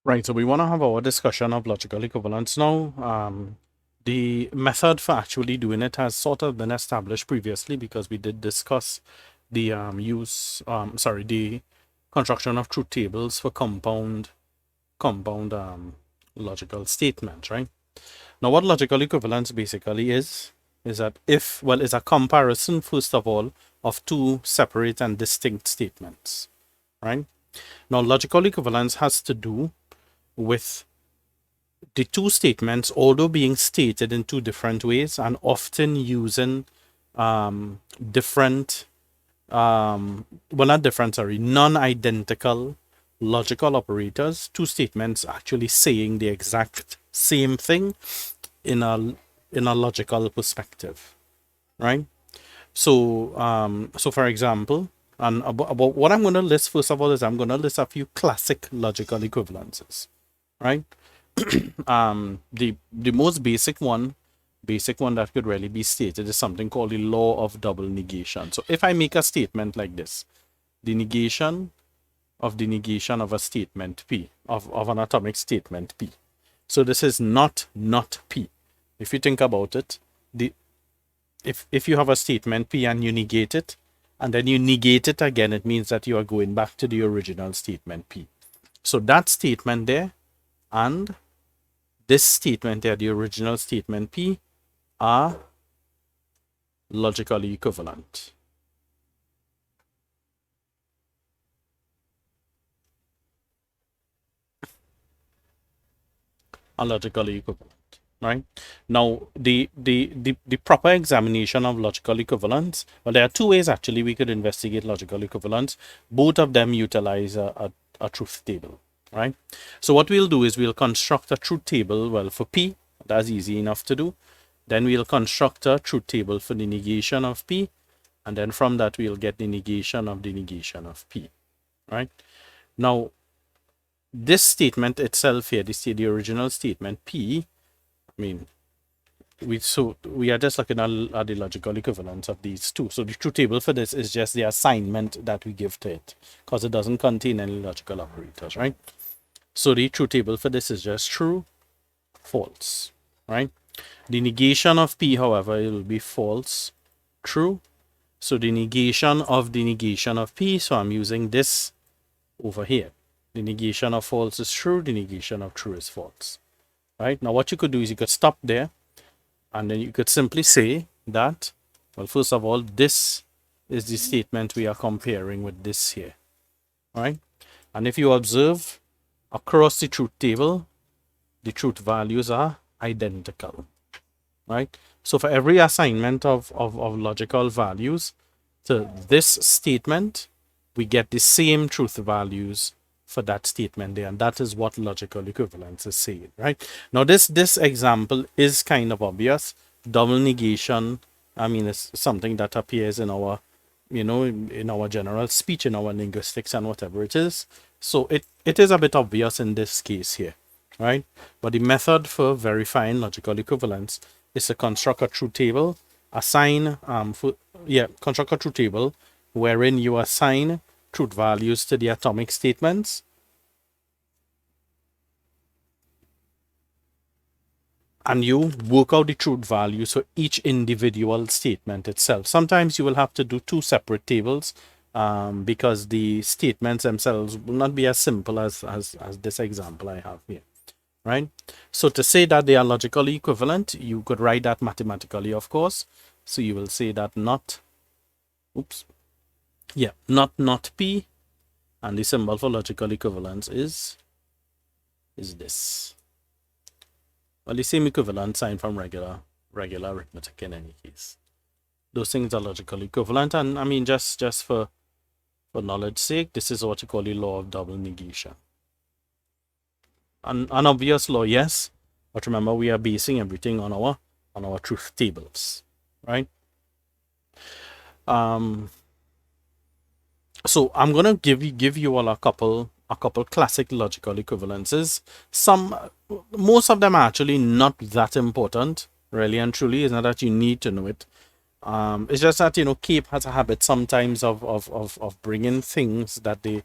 Right, so we want to have our discussion of logical equivalence now. The method for actually doing it has sort of been established previously because we did discuss the the construction of truth tables for compound logical statements, right? Now, what logical equivalence basically is that is a comparison, first of all, of two separate and distinct statements, right? Now, logical equivalence has to do with the two statements, although being stated in two different ways and often using different, not different, sorry, non-identical logical operators, two statements actually saying the exact same thing in a logical perspective, right? So for example, and about what I'm going to list first of all is I'm going to list a few classic logical equivalences, right? The most basic one that could really be stated is something called the law of double negation. So if I make a statement like this, the negation of a statement P, of an atomic statement P. So this is not P. If you think about it, the if you have a statement P and you negate it, and then you negate it again, it means that you are going back to the original statement P. So that statement there and this statement there, the original statement P, are logically equivalent. Are logically equivalent, right? Now, the proper examination of logical equivalence, well, there are two ways actually we could investigate logical equivalence. Both of them utilize a truth table, right? So what we'll do is we'll construct a truth table, well, for P, that's easy enough to do. Then we'll construct a truth table for the negation of P, and then from that we'll get the negation of P, right? Now, this statement itself here, the original statement P, I mean, we are just looking at the logical equivalence of these two. So the truth table for this is just the assignment that we give to it, because it doesn't contain any logical operators, right? So the truth table for this is just true, false, right? The negation of P, however, it will be false, true. So the negation of P, so I'm using this over here. The negation of false is true, the negation of true is false, right? Now what you could do is you could stop there, and then you could simply say that, well, first of all, this is the statement we are comparing with this here, right? And if you observe across the truth table, the truth values are identical, right? So for every assignment of logical values to this statement, we get the same truth values for that statement there, and that is what logical equivalence is saying, right? Now this example is kind of obvious. Double negation, I mean, it's something that appears in our, in our general speech, in our linguistics and whatever it is. So it is a bit obvious in this case here, right? But the method for verifying logical equivalence is to construct a truth table, construct a truth table wherein you assign truth values to the atomic statements, and you work out the truth values for each individual statement itself. Sometimes you will have to do two separate tables because the statements themselves will not be as simple as this example I have here, right? So to say that they are logically equivalent, you could write that mathematically, of course. So you will say that not P, and the symbol for logical equivalence is this. Well, the same equivalent sign from regular arithmetic in any case. Those things are logically equivalent, and I mean, just for knowledge sake, this is what you call the law of double negation. An obvious law, yes, but remember we are basing everything on our truth tables, right? So I'm gonna give you all a couple classic logical equivalences. Most of them are actually not that important, really and truly. It's not that you need to know it. It's just that, CAPE has a habit sometimes of bringing things that they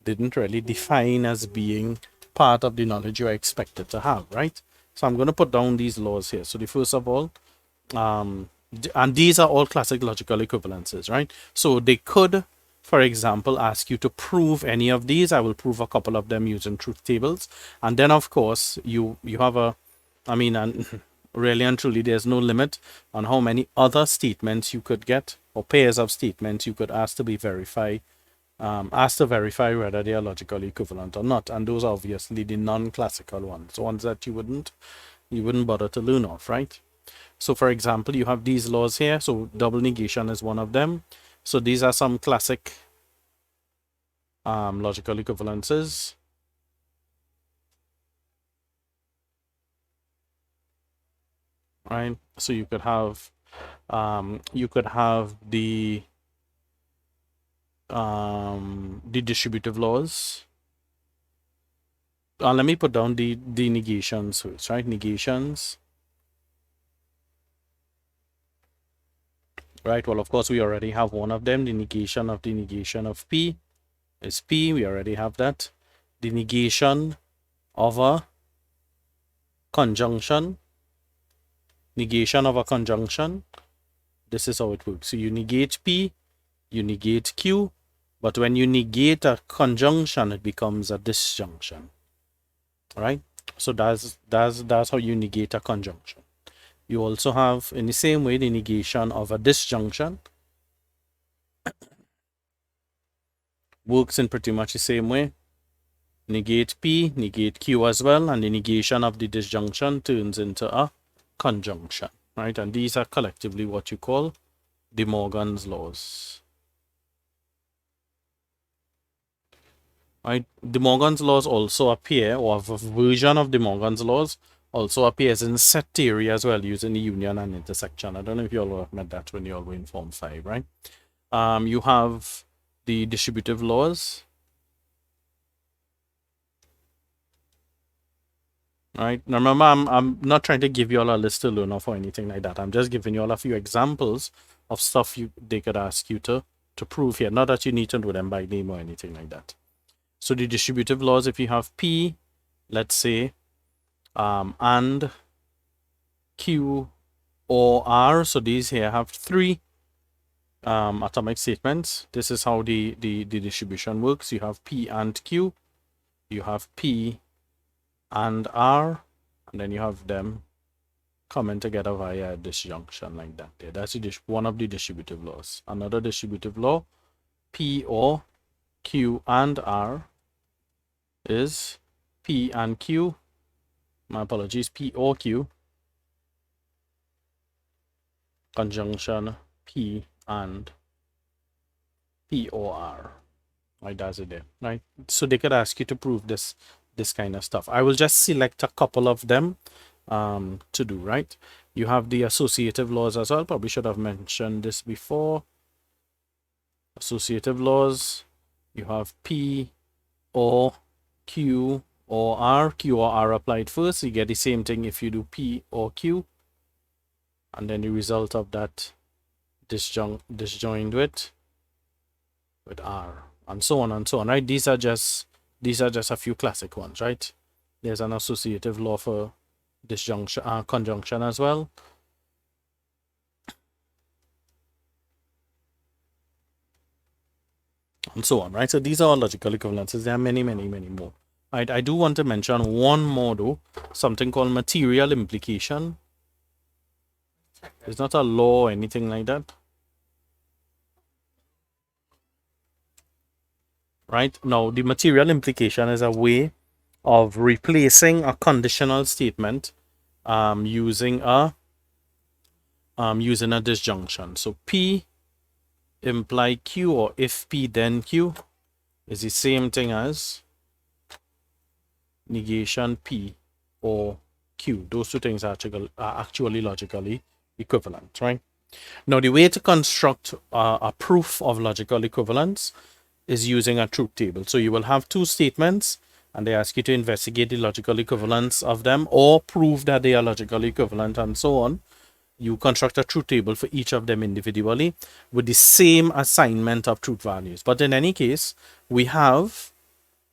didn't really define as being part of the knowledge you are expected to have, right? So I'm going to put down these laws here. So the first of all, and these are all classic logical equivalences, right? So they could, for example, ask you to prove any of these. I will prove a couple of them using truth tables. And then, of course, you have and really and truly, there's no limit on how many other statements you could get, or pairs of statements you could ask to be verified, asked to verify whether they are logically equivalent or not. And those are obviously the non-classical ones, the ones that you wouldn't bother to learn of, right? So for example, you have these laws here. So double negation is one of them. So these are some classic logical equivalences. Right? So you could have the distributive laws. Let me put down the negations first, right? Negations. Right, well, of course, we already have one of them. The negation of P is P. We already have that. The negation of a conjunction. Negation of a conjunction. This is how it works. So you negate P, you negate Q, but when you negate a conjunction, it becomes a disjunction. Right? So that's how you negate a conjunction. You also have, in the same way, the negation of a disjunction. Works in pretty much the same way. Negate P, negate Q as well, and the negation of the disjunction turns into a conjunction, right? And these are collectively what you call De Morgan's laws. Right? De Morgan's laws also appear, or a version of De Morgan's laws also appears in set theory as well, using the union and intersection. I don't know if you all have met that when you all were in Form 5, right? You have the distributive laws. Right. Now remember, I'm not trying to give you all a list to learn off or anything like that. I'm just giving you all a few examples of stuff they could ask you to prove here. Not that you need to know them by name or anything like that. So the distributive laws, if you have P, let's say, and Q or R, so these here have three atomic statements. This is how the distribution works. You have P and Q, you have P and R, and then you have them coming together via a disjunction like that. There. That's one of the distributive laws. Another distributive law, P or Q and R, is P and Q. My apologies, P or Q, conjunction P and P or R. Right, that's it there, right? So they could ask you to prove this kind of stuff. I will just select a couple of them to do, right? You have the associative laws as well. Probably should have mentioned this before. Associative laws, you have P or Q or R. Q or R applied first. You get the same thing if you do P or Q. And then the result of that disjoined with R. And so on and so on, right? These are just a few classic ones, right? There's an associative law for disjunction, conjunction as well. And so on, right? So these are all logical equivalences. There are many, many, many more. Right? I do want to mention one more though, something called material implication. It's not a law or anything like that. Right? Now, the material implication is a way of replacing a conditional statement using a disjunction. So P imply Q, or if P then Q, is the same thing as negation P or Q. Those two things are actually logically equivalent, right? Now, the way to construct a proof of logical equivalence is using a truth table. So you will have two statements, and they ask you to investigate the logical equivalence of them or prove that they are logically equivalent and so on. You construct a truth table for each of them individually with the same assignment of truth values. But in any case, we have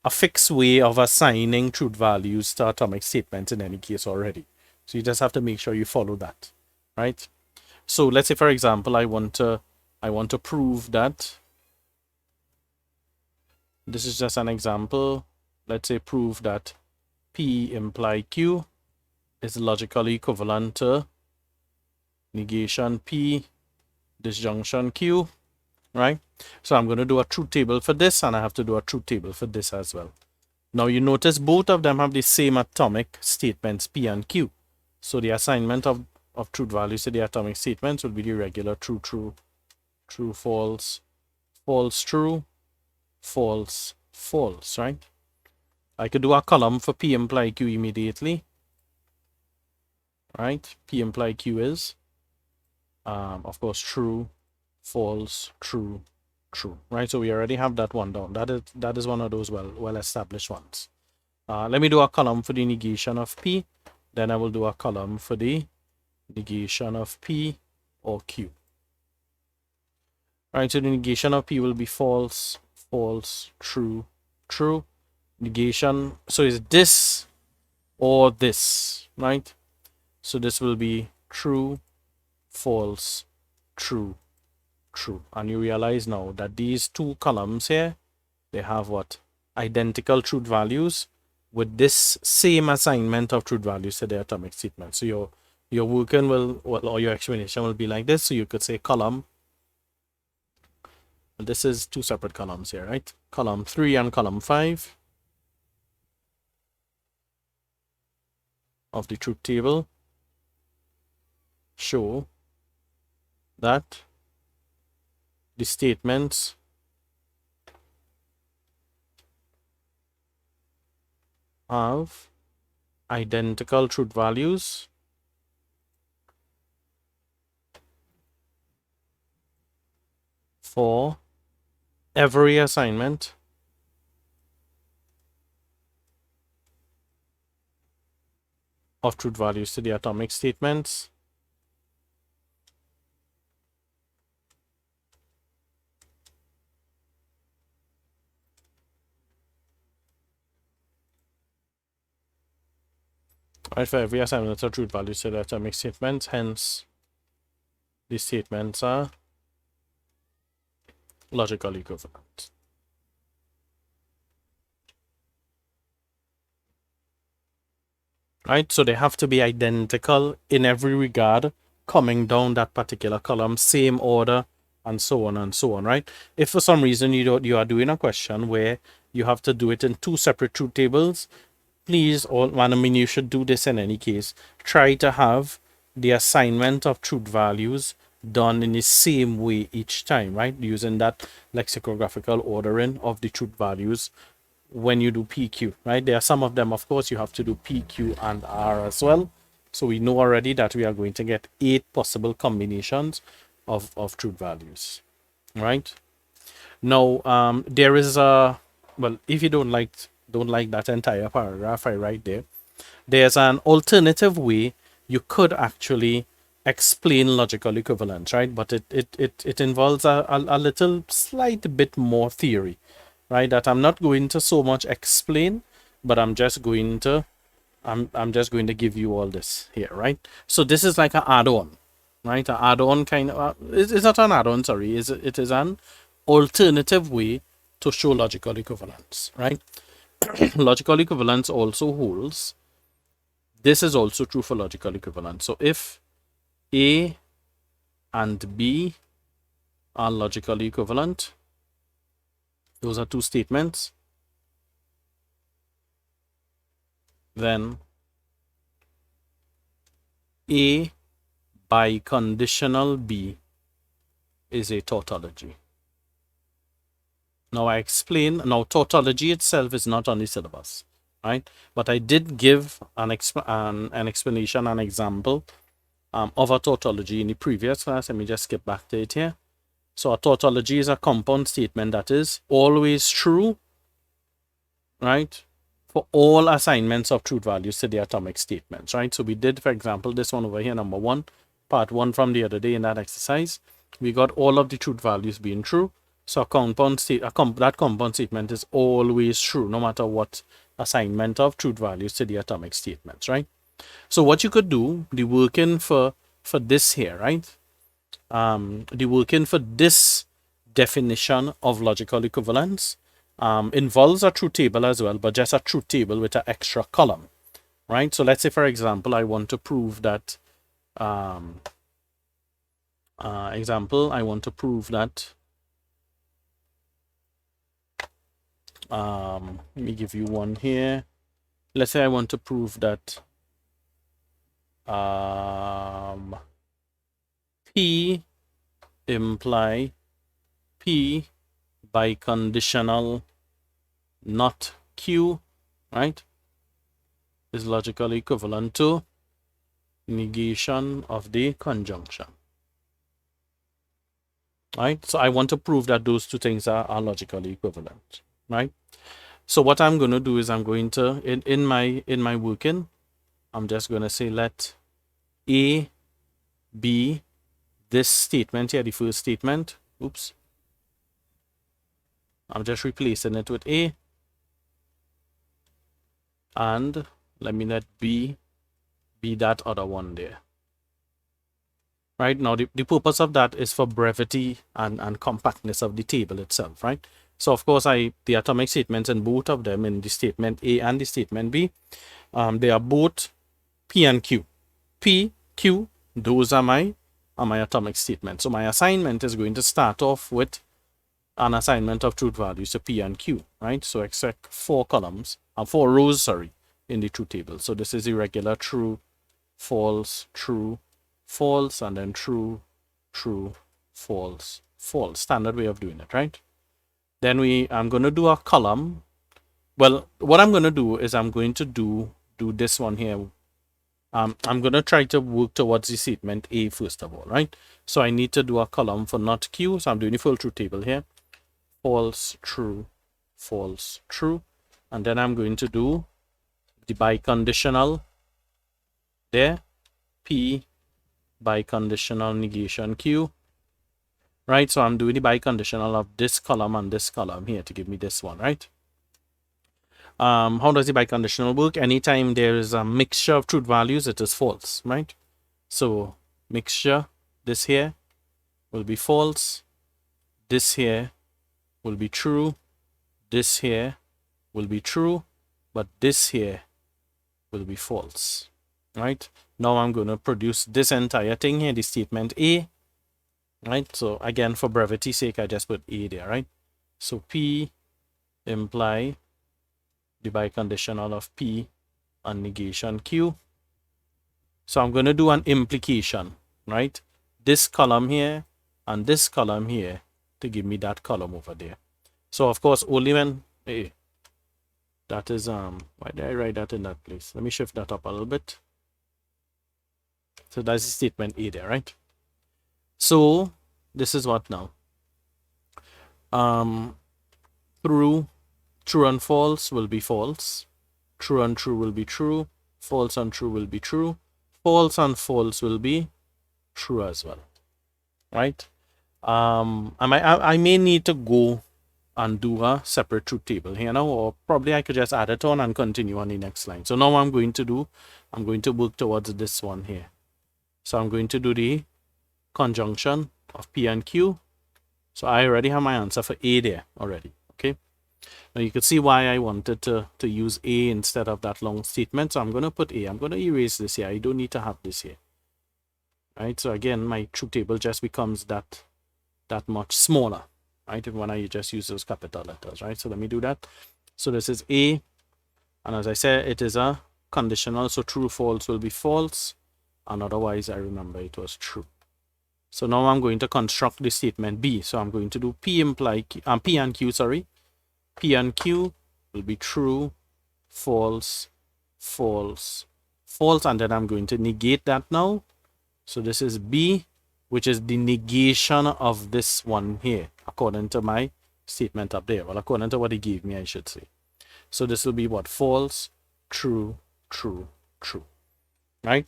a fixed way of assigning truth values to atomic statements in any case already. So you just have to make sure you follow that, right? So let's say, for example, I want to prove that this is just an example. Let's say prove that P imply Q is logically equivalent to negation P disjunction Q, right? So I'm going to do a truth table for this, and I have to do a truth table for this as well. Now you notice both of them have the same atomic statements P and Q. So the assignment of truth values to the atomic statements will be the regular true, true, true, false, false, true, false, false, right? I could do a column for P imply Q immediately, right? P imply Q is, of course, true, false, true, true, right? So we already have that one down. That is one of those well established ones. Let me do a column for the negation of P. Then I will do a column for the negation of P or Q. All right, so the negation of P will be false, false, true, true. Negation, so is this or this, right? So this will be true, false, true, true. And you realize now that these two columns here, they have what? Identical truth values with this same assignment of truth values to the atomic statement. So your working will, or your explanation will be like this. So you could say column. This is two separate columns here, right? Column 3 and column 5 of the truth table show that the statements have identical truth values for every assignment of truth values to the atomic statements right, for every assignment of truth values to the atomic statements. Hence, the statements are logically equivalent. Right, so they have to be identical in every regard, coming down that particular column, same order, and so on and so on, right? If for some reason you are doing a question where you have to do it in two separate truth tables, please, I mean, you should do this in any case. Try to have the assignment of truth values done in the same way each time, right? Using that lexicographical ordering of the truth values when you do PQ, right? There are some of them, of course, you have to do PQ and R as well. So we know already that we are going to get 8 possible combinations of truth values, right? Now, there is a, well, if you don't like that entire paragraph I write there, there's an alternative way you could actually explain logical equivalence, right? But it involves a little slight bit more theory, right? That I'm not going to so much explain, but I'm just going to give you all this here, right? So this is like an add-on, right? An add-on kind of, it's not an add-on, sorry, it is an alternative way to show logical equivalence, right? Logical equivalence also holds, this is also true for logical equivalence. So if A and B are logically equivalent, those are two statements, then A by conditional B is a tautology. Now I explain, now tautology itself is not on the syllabus, right? But I did give an explanation, an example of a tautology in the previous class. Let me just skip back to it here. So a tautology is a compound statement that is always true, right? For all assignments of truth values to the atomic statements, right? So we did, for example, this one over here, number 1, part 1 from the other day in that exercise. We got all of the truth values being true. So that compound statement is always true, no matter what assignment of truth values to the atomic statements, right? So what you could do, the working for this here, right? The working for this definition of logical equivalence involves a truth table as well, but just a truth table with an extra column, right? So let's say, for example, I want to prove that let me give you one here. Let's say I want to prove that P imply P biconditional not Q, right, is logically equivalent to negation of the conjunction. Right? So I want to prove that those two things are logically equivalent, right? So what I'm going to do is I'm going to, in my working, I'm just going to say let A be this statement here, the first statement. Oops. I'm just replacing it with A. And let me let B be that other one there. Right? Now, the purpose of that is for brevity and compactness of the table itself, right? So, of course, the atomic statements in both of them, in the statement A and the statement B, they are both P and Q. P, Q, those are my atomic statements. So, my assignment is going to start off with an assignment of truth values to P and Q, right? So, expect 4 columns, 4 rows, sorry, in the truth table. So, this is irregular, true, false, true, false, and then true, true, false, false. Standard way of doing it, right? Then I'm going to do a column. Well, what I'm going to do is I'm going to do this one here. I'm going to try to work towards the statement A first of all, right? So I need to do a column for not Q. So I'm doing the full truth table here. False, true, false, true. And then I'm going to do the biconditional there. P biconditional negation Q, right? So I'm doing the biconditional of this column and this column here to give me this one, right? How does the biconditional work? Anytime there is a mixture of truth values, it is false, right? So mixture, this here will be false, this here will be true, this here will be true, but this here will be false, right? Now I'm going to produce this entire thing here, the statement A, right? So again, for brevity's sake, I just put A there, right? So P imply the biconditional of P and negation Q. So I'm going to do an implication, right? This column here and this column here to give me that column over there. So of course, only when that is why did I write that in that place? Let me shift that up a little bit. So that's the statement A there, right? So this is what now? True and false will be false. True and true will be true. False and true will be true. False and false will be true as well, right? I may need to go and do a separate truth table here now, or probably I could just add it on and continue on the next line. So now what I'm going to work towards this one here. So I'm going to do the conjunction of P and Q. So I already have my answer for A there already, okay? Now you can see why I wanted to use A instead of that long statement. So I'm going to put A. I'm going to erase this here. I don't need to have this here, right? So again, my truth table just becomes that much smaller, right? When I just use those capital letters, right? So let me do that. So this is A. And as I said, it is a conditional. So true, false will be false. And otherwise, I remember it was true. So now I'm going to construct the statement B. So I'm going to do P and Q, sorry. P and Q will be true, false, false, false. And then I'm going to negate that now. So this is B, which is the negation of this one here, according to my statement up there. Well, according to what he gave me, I should say. So this will be what? False, true, true, true, right?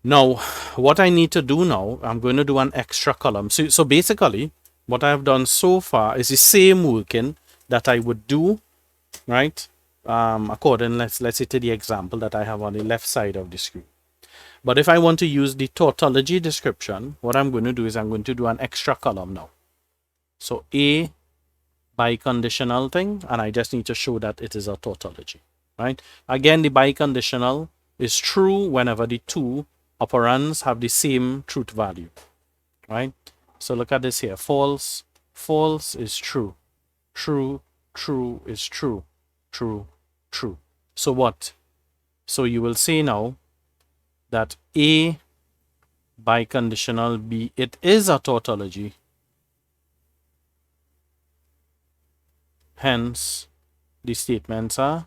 Now, what I need to do now, I'm going to do an extra column. So basically, what I have done so far is the same working that I would do, right? According, let's say, to the example that I have on the left side of the screen. But if I want to use the tautology description, what I'm going to do is I'm going to do an extra column now. So A biconditional thing, and I just need to show that it is a tautology, right? Again, the biconditional is true whenever the two operands have the same truth value, right? So look at this here. False, false is true. True, true is true. True, true. So what? So you will say now that A biconditional B, it is a tautology. Hence, the statements are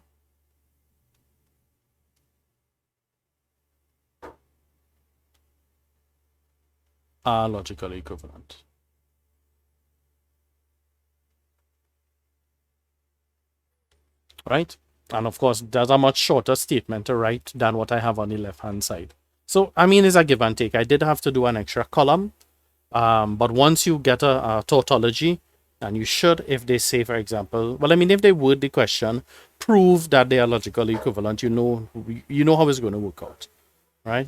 logically equivalent. Right? And of course, there's a much shorter statement to write than what I have on the left-hand side. So, I mean, it's a give and take. I did have to do an extra column. But once you get a tautology, and you should, if they say, for example, well, I mean, if they word the question, prove that they are logically equivalent, you know how it's going to work out, right?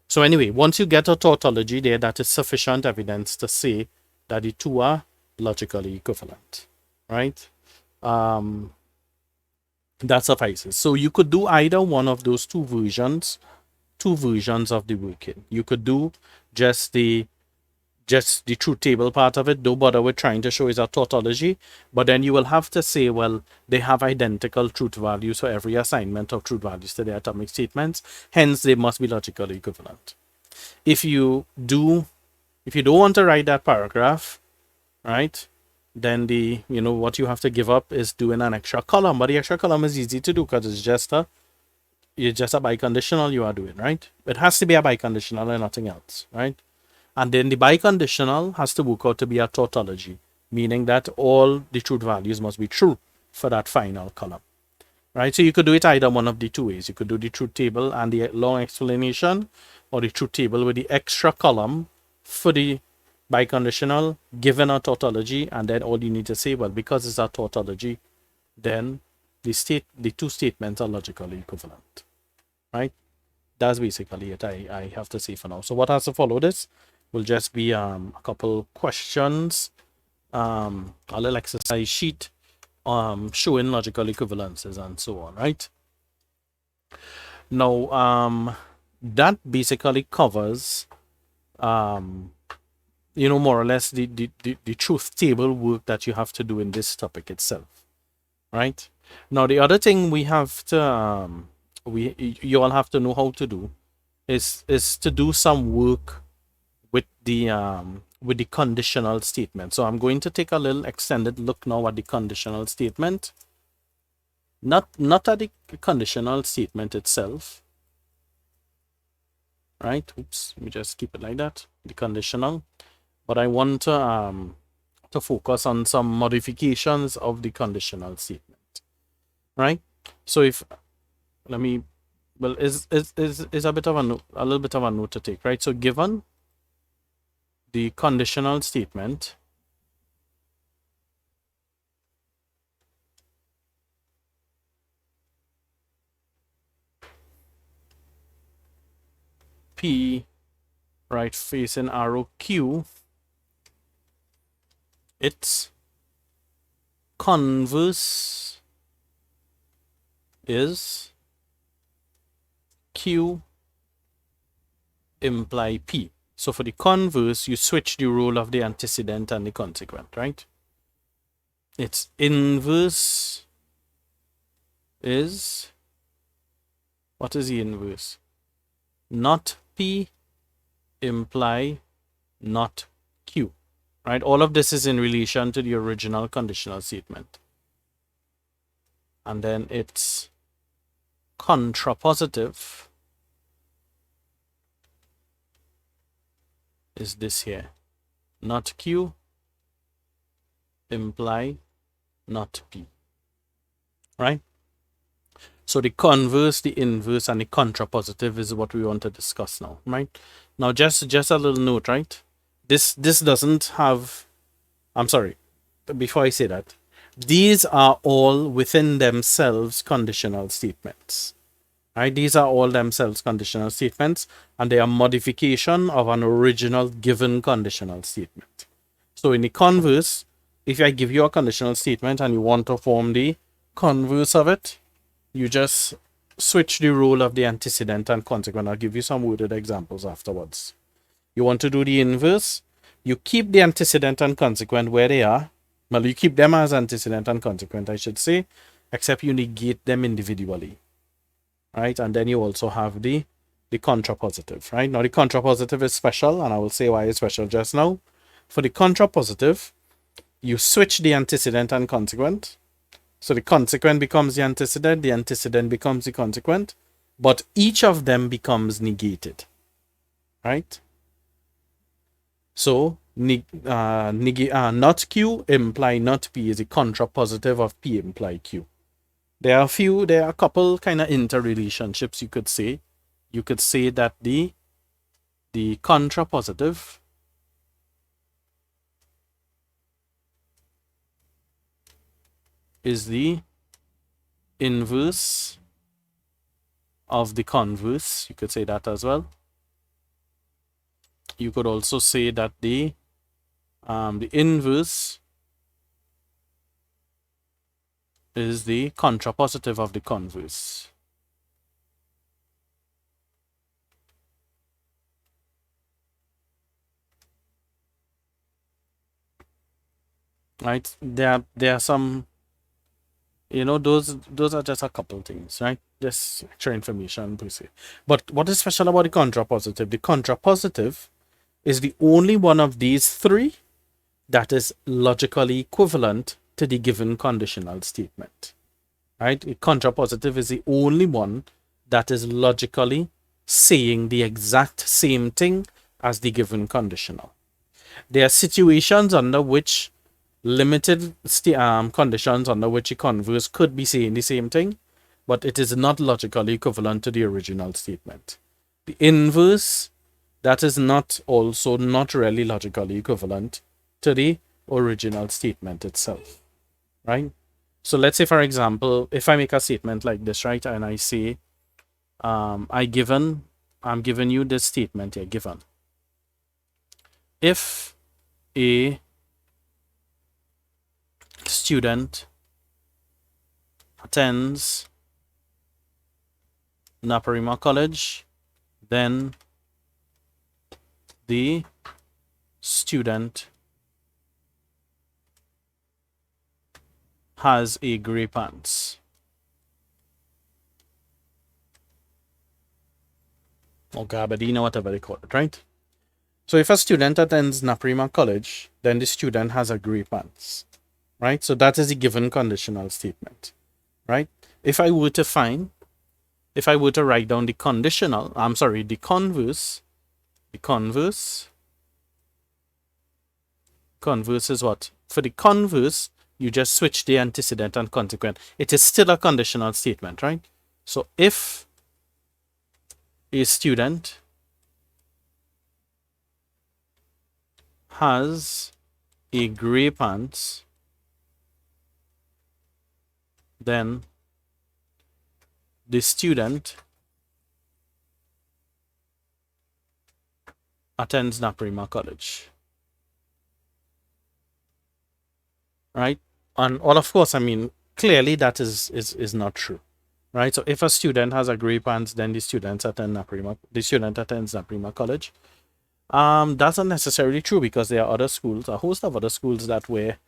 So anyway, once you get a tautology there, that is sufficient evidence to say that the two are logically equivalent, right? That suffices. So you could do either one of those two versions of the working. You could do just the truth table part of it. Don't bother with trying to show is a tautology, but then you will have to say, well, they have identical truth values for every assignment of truth values to their atomic statements, hence they must be logically equivalent. If you don't want to write that paragraph, right, then what you have to give up is doing an extra column. But the extra column is easy to do because it's just a biconditional you are doing, right? It has to be a biconditional and nothing else, right? And then the biconditional has to work out to be a tautology, meaning that all the truth values must be true for that final column, right? So you could do it either one of the two ways. You could do the truth table and the long explanation, or the truth table with the extra column for the biconditional given a tautology, and then all you need to say, well, because it's a tautology, then the two statements are logically equivalent, right? That's basically it. I have to say for now. So what has to follow this will just be a couple questions, a little exercise sheet, showing logical equivalences and so on, right? Now, that basically covers, more or less the truth table work that you have to do in this topic itself, right? Now, the other thing we have to, you all have to know how to do is to do some work with the conditional statement. So I'm going to take a little extended look now at the conditional statement. Not at the conditional statement itself, right? Oops, let me just keep it like that. The conditional, but I want to focus on some modifications of the conditional statement, right? So is a bit of a little bit of a note to take, right? So given the conditional statement, P, right, facing arrow Q, its converse is Q imply P. So for the converse, you switch the role of the antecedent and the consequent, right? Its inverse is, what is the inverse? Not P imply not Q, right? All of this is in relation to the original conditional statement. And then its contrapositive is this here. Not Q imply not P, right? So the converse, the inverse, and the contrapositive is what we want to discuss now, right? Now, just a little note, right? This doesn't have I'm sorry, before I say that, these are all within themselves conditional statements. Right? These are all themselves conditional statements, and they are modification of an original given conditional statement. So in the converse, if I give you a conditional statement and you want to form the converse of it, you just switch the role of the antecedent and consequent. I'll give you some worded examples afterwards. You want to do the inverse, you keep the antecedent and consequent where they are. Well, you keep them as antecedent and consequent, I should say, except you negate them individually. Right? And then you also have the contrapositive, right? Now the contrapositive is special, and I will say why it's special just now. For the contrapositive, you switch the antecedent and consequent. So the consequent becomes the antecedent becomes the consequent, but each of them becomes negated, right? So not Q imply not P is the contrapositive of P imply Q. There are a couple kind of interrelationships you could say. You could say that the contrapositive is the inverse of the converse. You could say that as well. You could also say that the inverse is the contrapositive of the converse. Right? There are some, those are just a couple things, right? Just extra information per se. But what is special about the contrapositive? The contrapositive is the only one of these three that is logically equivalent to the given conditional statement. Right? The contrapositive is the only one that is logically saying the exact same thing as the given conditional. There are situations under which limited conditions under which a converse could be saying the same thing, but it is not logically equivalent to the original statement. The inverse, that is not really logically equivalent to the original statement itself, right? So let's say, for example, if I make a statement like this, right, and I say, I'm giving you this statement here, given. If a student attends Naparima College, then the student has a gray pants. Or gabardine, or whatever they call it, right? So if a student attends Naparima College, then the student has a gray pants, right? So that is the given conditional statement, right? If I were to write down the converse is what? For the converse, you just switch the antecedent and consequent. It is still a conditional statement, right? So if a student has a gray pants, then the student attends Naparima College, right? And well, of course, I mean, clearly that is not true, right? So if a student has a gray pants, then the student attends Naparima College. That's not necessarily true, because there are other schools, a host of other schools that wear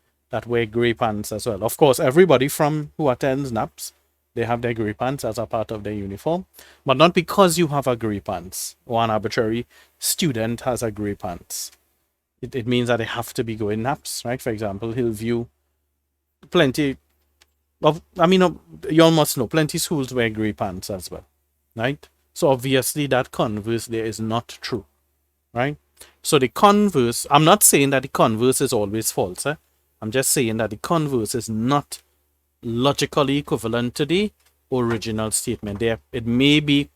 gray pants as well. Of course, everybody who attends NAPS, they have their gray pants as a part of their uniform, but not because you have a gray pants or an arbitrary student has a gray pants. It means that they have to be going NAPS, right? For example, Hillview, you all must know, plenty schools wear gray pants as well, right? So obviously that converse there is not true, right? So the converse, I'm not saying that the converse is always false. I'm just saying that the converse is not logically equivalent to the original statement. It may be,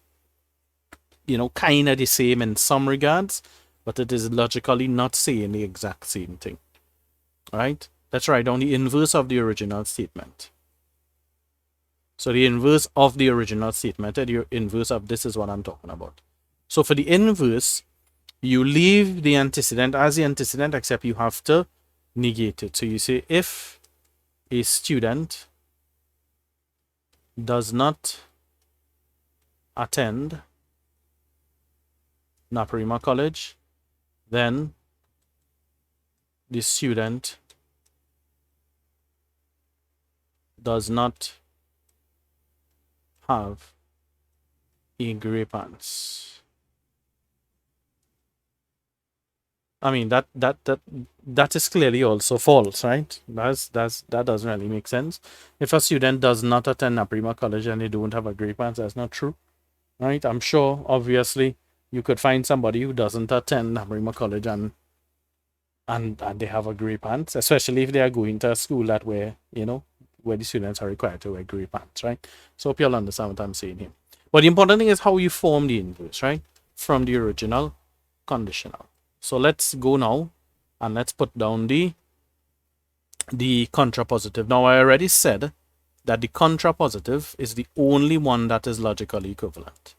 kind of the same in some regards, but it is logically not saying the exact same thing. right? Let's write down the inverse of the original statement. So the inverse of the original statement, and the inverse of this is what I'm talking about. So for the inverse, you leave the antecedent as the antecedent, except you have to negate it. So you say if a student does not attend Naparima College, then the student does not have a gray pants. I mean that is clearly also false, right? That doesn't really make sense. If a student does not attend Naparima College and they don't have a gray pants, that's not true, right? I'm sure, obviously, you could find somebody who doesn't attend Naparima College and they have a gray pants, especially if they are going to a school that where where the students are required to wear gray pants, right? So hope you'll understand what I'm saying here. But the important thing is how you form the inverse, right? From the original conditional. So let's go now and let's put down the contrapositive. Now I already said that the contrapositive is the only one that is logically equivalent,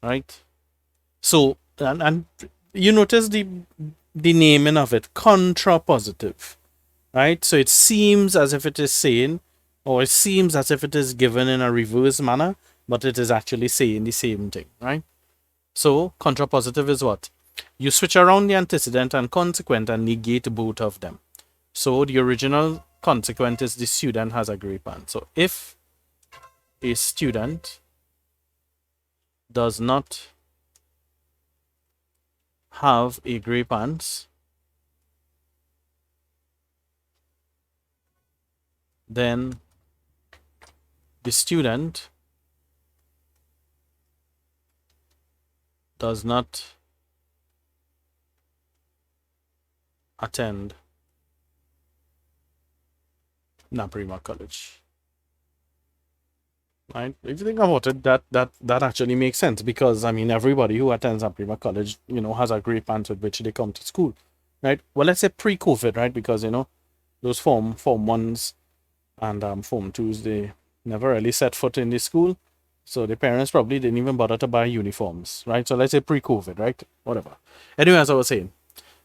right? So and you notice the naming of it, contrapositive, right? So it seems as if it is saying, or it seems as if it is given in a reverse manner, but it is actually saying the same thing, right? So contrapositive is what? You switch around the antecedent and consequent and negate both of them. So the original consequent is the student has a gray pants. So if a student does not have a gray pants, then the student does not attend Naparima College. Right? If you think about it, that actually makes sense, because I mean everybody who attends Naparima College, has a gray pants with which they come to school, right? Well, let's say pre-COVID, right? Because those form ones and form twos, they never really set foot in the school, so the parents probably didn't even bother to buy uniforms, right? So let's say pre-COVID, right? Whatever. Anyway, as I was saying,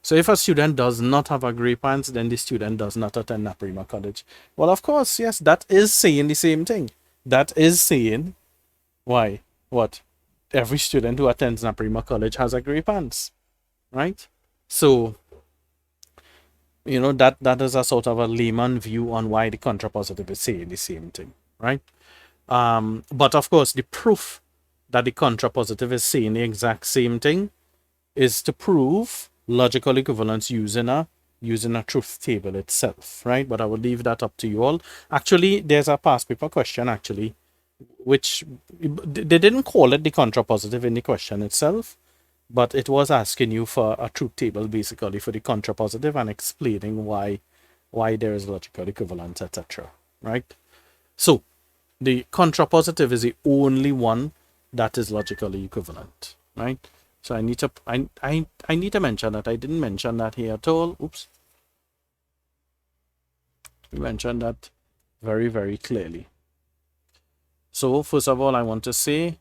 so if a student does not have a gray pants, then the student does not attend Naparima College. Well, of course, yes, that is saying the same thing. That is saying, why? What? Every student who attends Naparima College has a gray pants, right? So, that is a sort of a layman view on why the contrapositive is saying the same thing, right? But of course, the proof that the contrapositive is saying the exact same thing is to prove logical equivalence using a truth table itself, right? But I will leave that up to you all. Actually, there's a past paper question actually, which they didn't call it the contrapositive in the question itself, but it was asking you for a truth table basically for the contrapositive and explaining why there is logical equivalence, etc. Right? So the contrapositive is the only one that is logically equivalent, right? So I need to mention that. I didn't mention that here at all. Oops. We mentioned that very, very clearly. So first of all, I want to say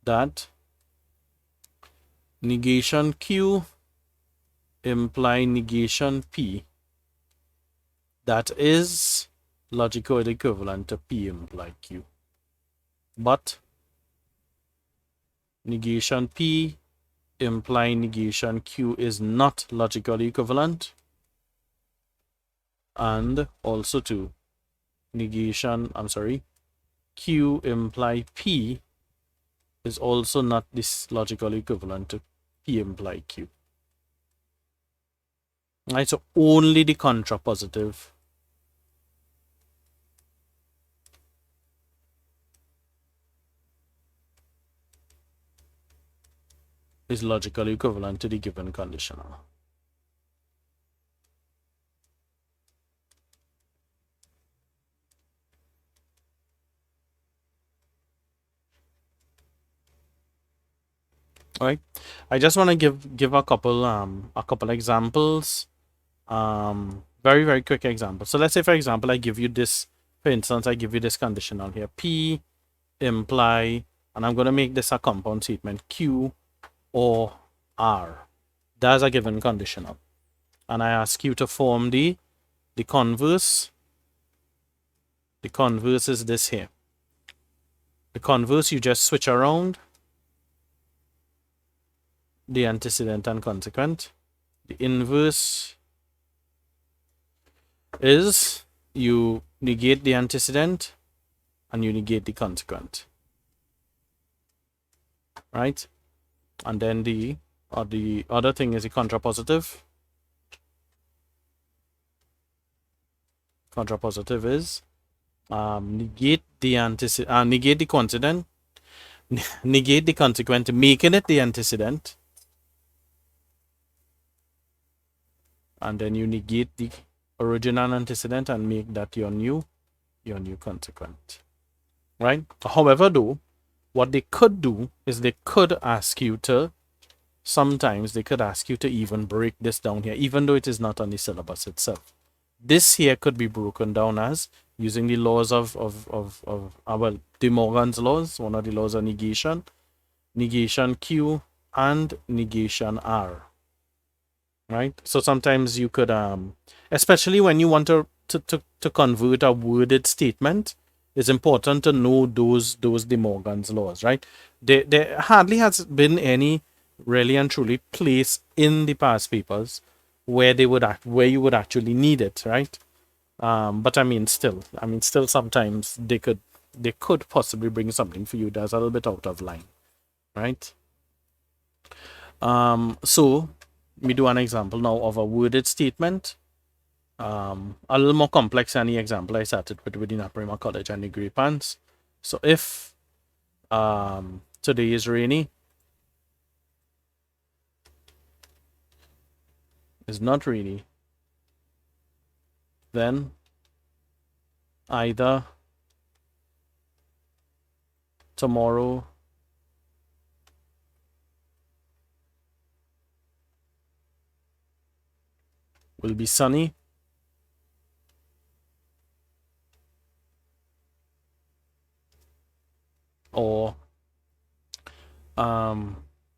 that negation Q imply negation P that is logically equivalent to P imply Q. But negation P imply negation Q is not logically equivalent, and also to negation, Q imply P is also not this logically equivalent to P imply Q. Right, so only the contrapositive is logically equivalent to the given conditional. All right, I just want to give a couple examples Very, very quick example. So let's say, for example, I give you this, for instance, I give you this conditional here, P imply, and I'm going to make this a compound statement, Q or R. That's a given conditional. And I ask you to form the converse. The converse is this here. The converse, you just switch around the antecedent and consequent. The inverse is you negate the antecedent and you negate the consequent, right? And then the other thing is the contrapositive. Contrapositive is negate the negate the consonant, negate the consequent, making it the antecedent, and then you negate the original antecedent and make that your new consequent, right? However, though, what they could do is they could ask you to, sometimes they could ask you to even break this down here, even though it is not on the syllabus itself. This here could be broken down as using the laws of De Morgan's laws, one of the laws of negation, negation Q and negation R, right? So sometimes you could, especially when you want to convert a worded statement, it's important to know those De Morgan's laws, right? There hardly has been any really and truly place in the past papers where you would actually need it, right? But I mean, still sometimes they could possibly bring something for you that's a little bit out of line, right? So me do an example now of a worded statement, a little more complex than the example I started with within Prima College and the Grey Pants. So if today is rainy, is not rainy, then either tomorrow will be sunny, or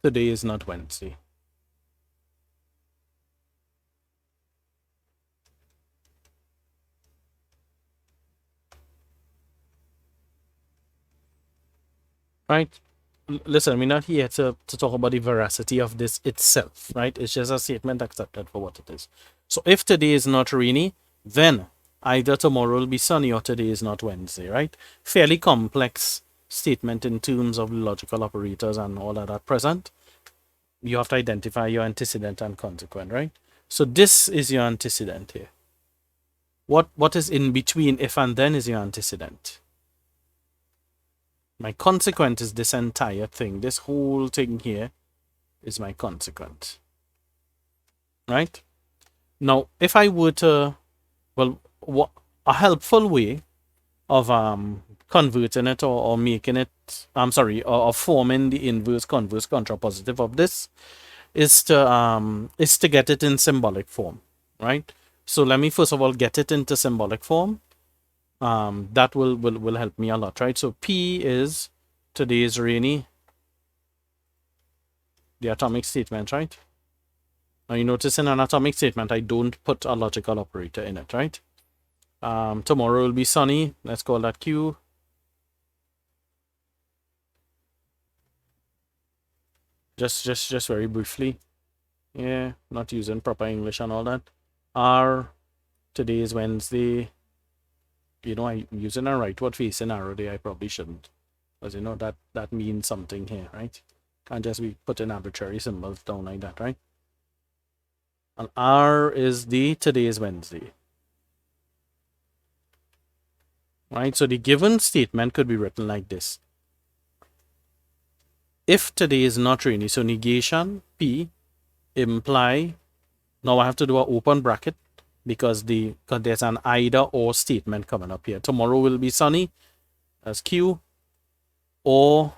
today is not Wednesday. Right? Listen, we're not here to talk about the veracity of this itself, right? It's just a statement accepted for what it is. So if today is not rainy, then either tomorrow will be sunny or today is not Wednesday, right? Fairly complex statement in terms of logical operators and all that at present. You have to identify your antecedent and consequent, right? So this is your antecedent here. What is in between if and then is your antecedent. My consequent is this entire thing. This whole thing here is my consequent. Right? Now, if I were to, well, a helpful way of converting it or making it, or forming the inverse, converse, contrapositive of this is to get it in symbolic form, right? So let me first of all get it into symbolic form. That will help me a lot, right? So P is today is rainy, the atomic statement, right? Now you notice in an atomic statement I don't put a logical operator in it, right? Tomorrow will be sunny. Let's call that Q. Just very briefly. Yeah, not using proper English and all that. R, today is Wednesday. You know, I'm using a rightward facing arrow there. I probably shouldn't. Because, you know, that means something here, right? Can't just be putting arbitrary symbols down like that, right? And R is today is Wednesday. Right? So the given statement could be written like this. If today is not rainy, so negation P imply, now I have to do an open bracket because there's an either or statement coming up here. Tomorrow will be sunny as Q, or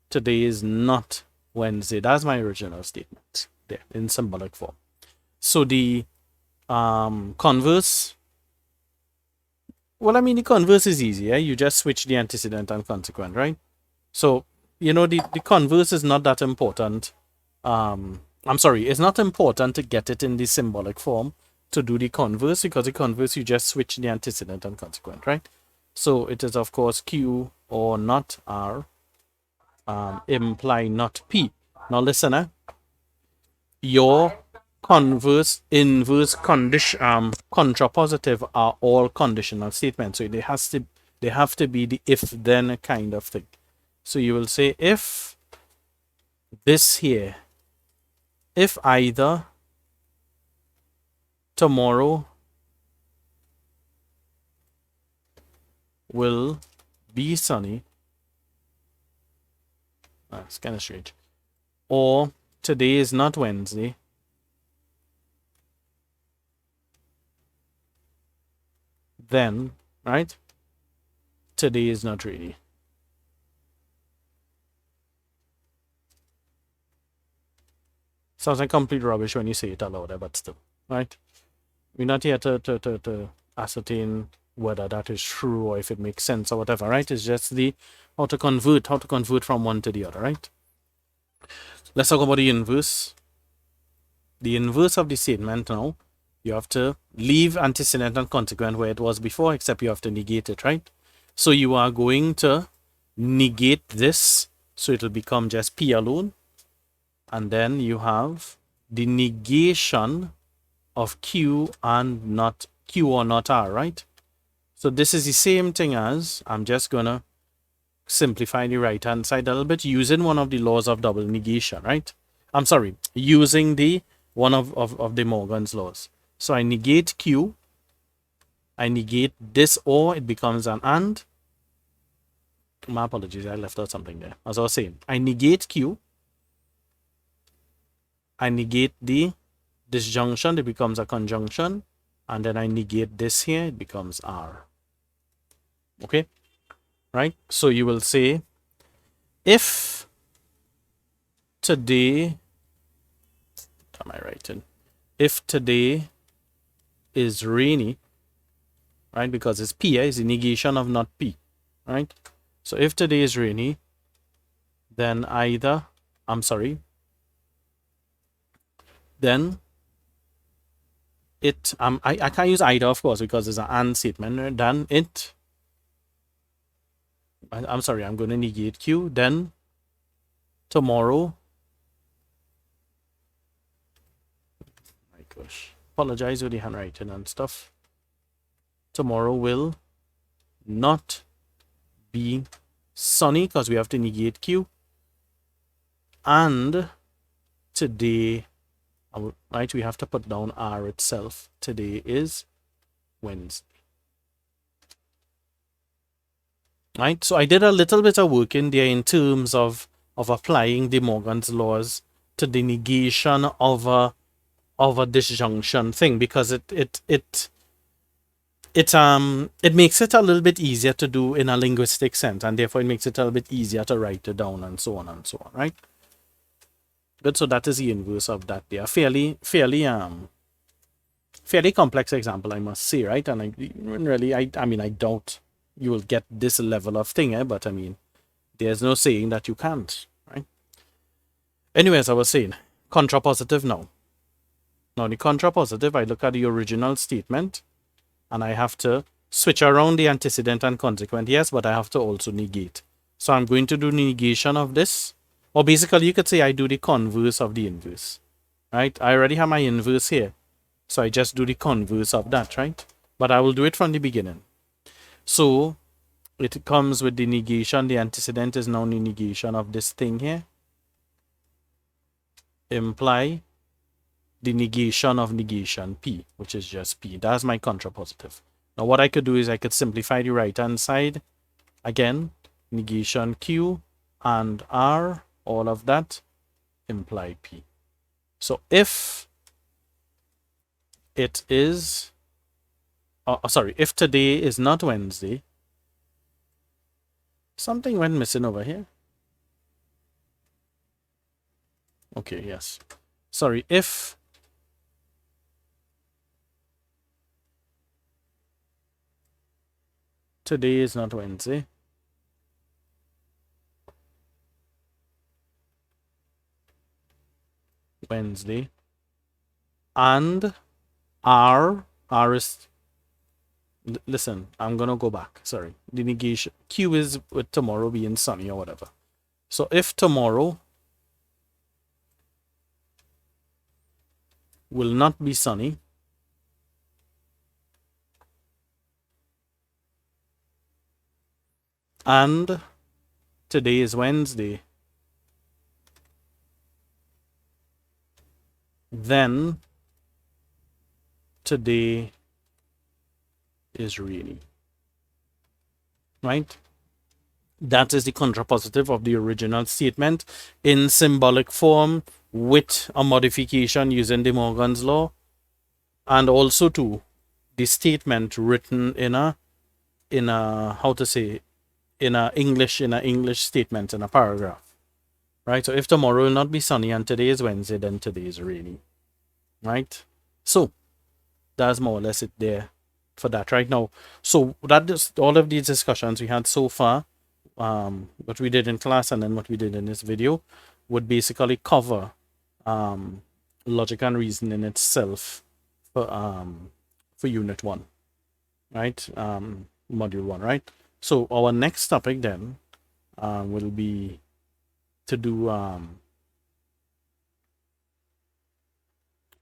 today is not Wednesday. That's my original statement there in symbolic form. So the Converse. Well, I mean, the converse is easy. You just switch the antecedent and consequent, right? So, the converse is not that important. I'm sorry, it's not important to get it in the symbolic form to do the converse, because the converse, you just switch the antecedent and consequent, right? So it is, of course, Q or not R, imply not P. Now listen, your converse, inverse, contrapositive are all conditional statements. So they have to be the if then kind of thing. So you will say if this here, if either tomorrow will be sunny, that's kind of strange, or today is not Wednesday, then, right, today is not rainy. Sounds like complete rubbish when you say it aloud, but still, right? We're not here to ascertain whether that is true or if it makes sense or whatever, right? It's just the how to convert from one to the other, right? Let's talk about the inverse. The inverse of the statement now, you have to leave antecedent and consequent where it was before, except you have to negate it, right? So you are going to negate this, so it'll become just P alone. And then you have the negation of Q and not Q or not R, right? So this is the same thing as, I'm just gonna simplify the right hand side a little bit using one of the laws of double negation, right? I'm sorry, using the one of De Morgan's laws. So I negate Q, I negate this or, it becomes an and. My apologies, I left out something there. As I was saying, I negate Q, I negate the disjunction, it becomes a conjunction, and then I negate this here, it becomes R. Okay, right? So you will say, if today, what am I writing? If today is rainy, right? Because it's P, is the negation of not P, right? So if today is rainy, then either, I'm sorry, then it, I can't use either, of course, because it's an and statement. Then it, I'm sorry, I'm going to negate Q. Then tomorrow, my gosh, apologize with the handwriting and stuff. Tomorrow will not be sunny because we have to negate Q. And today, right, we have to put down R itself. Today is Wednesday. Right, so I did a little bit of work in there in terms of applying De Morgan's laws to the negation of a disjunction thing, because it makes it a little bit easier to do in a linguistic sense, and therefore it makes it a little bit easier to write it down and so on, right? Good, so that is the inverse of that. They are fairly complex example, I must say, right? And I mean, I doubt you will get this level of thing, but I mean, there's no saying that you can't, right? Anyways, I was saying, contrapositive now. Now, the contrapositive, I look at the original statement, and I have to switch around the antecedent and consequent, yes, but I have to also negate. So I'm going to do negation of this, or basically you could say I do the converse of the inverse, right? I already have my inverse here, so I just do the converse of that, right? But I will do it from the beginning. So it comes with the negation. The antecedent is now the negation of this thing here. Imply the negation of negation P, which is just P. That's my contrapositive. Now what I could do is I could simplify the right hand side. Again, negation Q and R, all of that, imply P. So if it is, sorry, if today is not Wednesday, something went missing over here. Okay, yes. Sorry, if today is not Wednesday. Wednesday. And R is, listen, I'm gonna go back. Sorry. The negation Q is with tomorrow being sunny or whatever. So if tomorrow will not be sunny, and today is Wednesday, then today is rainy. Right? That is the contrapositive of the original statement in symbolic form with a modification using De Morgan's law, and also to the statement written in a how to say, in a English statement in a paragraph. Right? So if tomorrow will not be sunny and today is Wednesday, then today is rainy. Right? So that's more or less it there for that right now. So that is all of these discussions we had so far, what we did in class and then what we did in this video, would basically cover logic and reasoning itself for unit 1, right? Module 1, right? So our next topic then will be to do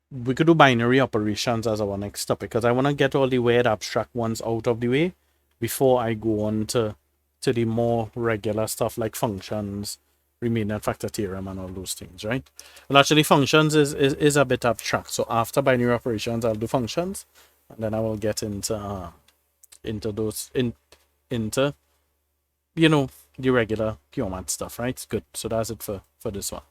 we could do binary operations as our next topic, because I want to get all the weird abstract ones out of the way before I go on to the more regular stuff like functions, remainder factor theorem, and all those things, right? Well, actually, functions is a bit abstract. So after binary operations, I'll do functions, and then I will get into those into the regular pure math stuff, right? Good. So that's it for this one.